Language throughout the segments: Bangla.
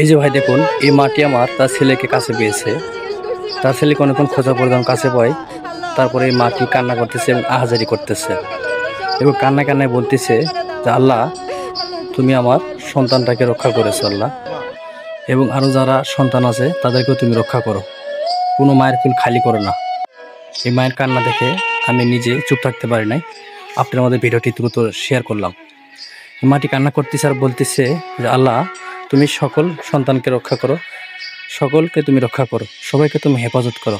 এই যে ভাই দেখুন, এই মাটি আমার তার ছেলেকে কাছে পেয়েছে। তার ছেলেকে অনেকক্ষণ খোঁজার পরে যখন কাছে পায়, তারপরে এই মাটি কান্না করতেছে এবং আহাজারি করতেছে এবং কান্নায় বলতেছে যে আল্লাহ, তুমি আমার সন্তানটাকে রক্ষা করেছো আল্লাহ, এবং আরও যারা সন্তান আছে তাদেরকেও তুমি রক্ষা করো, কোনো মায়ের কুল খালি করো না। এই মায়ের কান্না দেখে আমি নিজে চুপ থাকতে পারি নাই, আপনার আমাদের ভিডিওটি দ্রুত শেয়ার করলাম। মাটি কান্না করতেছে আর বলতেছে যে আল্লাহ, তুমি সকল সন্তানকে রক্ষা করো, সকলকে তুমি রক্ষা করো, সবাইকে তুমি হেফাজত করো।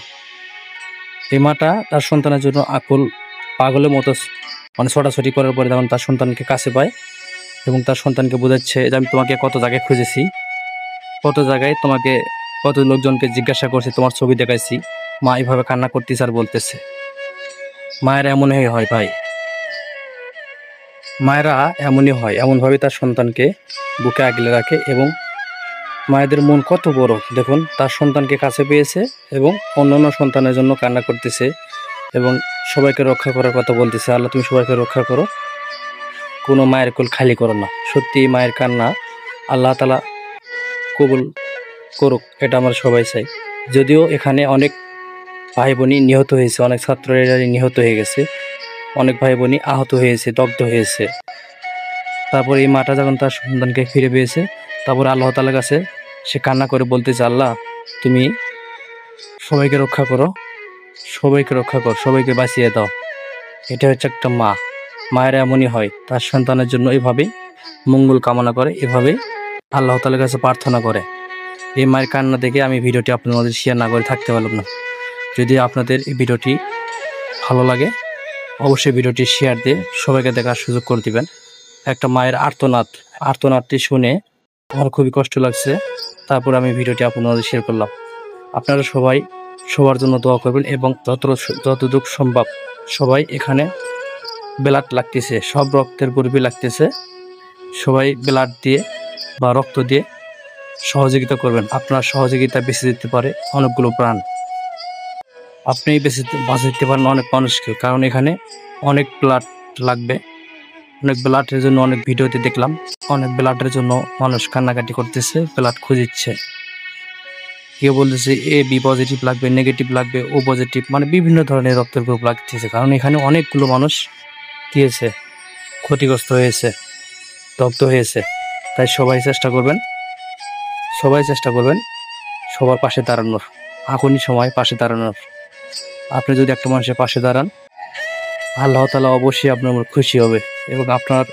এই মাটা তার সন্তানের জন্য আকুল পাগলের মতো মানে ছোটাছুটি করার পরে যখন তার সন্তানকে কাছে পায় এবং তার সন্তানকে বোঝাচ্ছে যে আমি তোমাকে কত জায়গায় খুঁজেছি, কত জায়গায় তোমাকে, কত লোকজনকে জিজ্ঞাসা করছি, তোমার ছবি দেখাইছি। মা এইভাবে কান্না করতেছে আর বলতেছে। মায়েরা এমনই হয় ভাই, মায়েরা এমনই হয়, এমনভাবে তার সন্তানকে বুকে আগলে রাখে। এবং মায়েদের মন কত বড় দেখুন, তার সন্তানকে কাছে পেয়েছে এবং অন্যান্য সন্তানের জন্য কান্না করতেছে এবং সবাইকে রক্ষা করার কথা বলতেছে। আল্লাহ, তুমি সবাইকে রক্ষা করো, কোনো মায়ের কোল খালি করো না। সত্যি মায়ের কান্না আল্লাহ তাআলা কবুল করুক, এটা আমরা সবাই চাই। যদিও এখানে অনেক ভাই বোনই নিহত হয়েছে, অনেক ছাত্ররা নিহত হয়ে গেছে, অনেক ভাই বোনই আহত হয়েছে, দগ্ধ হয়েছে। তারপর এই মাটা যখন তার সন্তানকে ফিরে পেয়েছে, তারপর আল্লাহ তাআলার কাছে সে কান্না করে বলতেছে, আল্লাহ, তুমি সবাইকে রক্ষা করো, সবাইকে রক্ষা করো, সবাইকে বাঁচিয়ে দাও। এটা হচ্ছে একটা মা। মায়েরা এমনই হয়, তার সন্তানের জন্য এভাবেই মঙ্গল কামনা করে, এভাবেই আল্লাহ তাআলার কাছে প্রার্থনা করে। এই মায়ের কান্না দেখে আমি ভিডিওটি আপনাদের মধ্যে শেয়ার না করে থাকতে পারলাম না। যদি আপনাদের এই ভিডিওটি ভালো লাগে, অবশ্যই ভিডিওটি শেয়ার দিয়ে সবাইকে দেখার সুযোগ করে দিবেন। একটা মায়ের আর্তনাদটি শুনে আমার খুবই কষ্ট লাগছে, তারপর আমি ভিডিওটি আপনাদের শেয়ার করলাম। আপনারা সবাই সবার জন্য দোয়া করবেন এবং যতটুকু সম্ভব সবাই এখানে ব্লাড লাগতেছে, সব রক্তের গ্রুপই লাগতেছে, সবাই ব্লাড দিয়ে বা রক্ত দিয়ে সহযোগিতা করবেন। আপনার সহযোগিতা বেঁচে দিতে পারে অনেকগুলো প্রাণ, আপনি বাঁচাতে পারেন অনেক মানুষকে, কারণ এখানে অনেক ব্লাড লাগবে। অনেক ব্লাডের জন্য অনেক ভিডিওতে দেখলাম, অনেক ব্লাডের জন্য মানুষ কান্নাকাটি করতেছে, ব্লাড খুঁজিচ্ছে। কেউ বলতেছে এ বি পজিটিভ লাগবে, নেগেটিভ লাগবে, ও পজিটিভ, মানে বিভিন্ন ধরনের রক্তের গ্রুপ লাগতেছে, কারণ এখানে অনেকগুলো মানুষ গিয়েছে, ক্ষতিগ্রস্ত হয়েছে, দগ্ধ হয়েছে। তাই সবাই চেষ্টা করবেন সবার পাশে দাঁড়ানোর, এখনই সময় পাশে দাঁড়ানোর। আপনি যদি একটা মানুষের পাশে দাঁড়ান, আল্লাহ তাআলা অবশ্যই আপনার উপর খুশি হবে এবং আপনার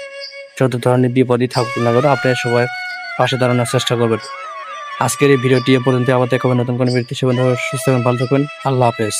যত ধরনের বিপদই থাকুক না কেন, আপনি সবাই পাশে দাঁড়ানোর চেষ্টা করবেন। আজকের এই ভিডিওটি এ পর্যন্ত, আবার দেখা হবে নতুন কোনো ভিডিওতে। সুস্থ থাকবেন, ভালো থাকবেন, আল্লাহ হাফেজ।